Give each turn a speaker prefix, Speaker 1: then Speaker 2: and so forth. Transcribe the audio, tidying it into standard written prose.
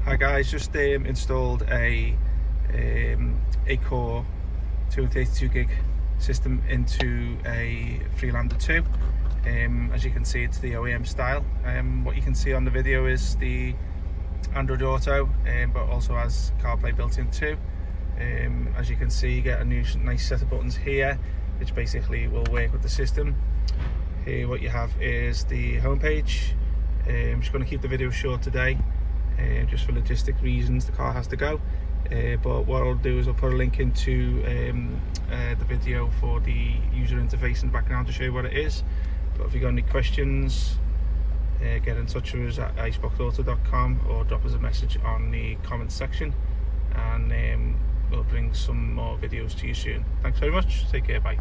Speaker 1: Hi guys, just installed a 8-core 232 gig system into a Freelander 2. As you can see, it's the OEM style. What you can see on the video is the Android Auto, but also has CarPlay built in too. As you can see, you get a nice set of buttons here, which basically will work with the system. Here what you have is the home page. I'm just going to keep the video short today, just for logistic reasons. The car has to go, but what I'll do is I'll put a link into the video for the user interface in the background to show you what it is. But if you've got any questions, get in touch with us at iceboxauto.com or drop us a message on the comments section, and we'll bring some more videos to you soon. Thanks very much, take care, bye.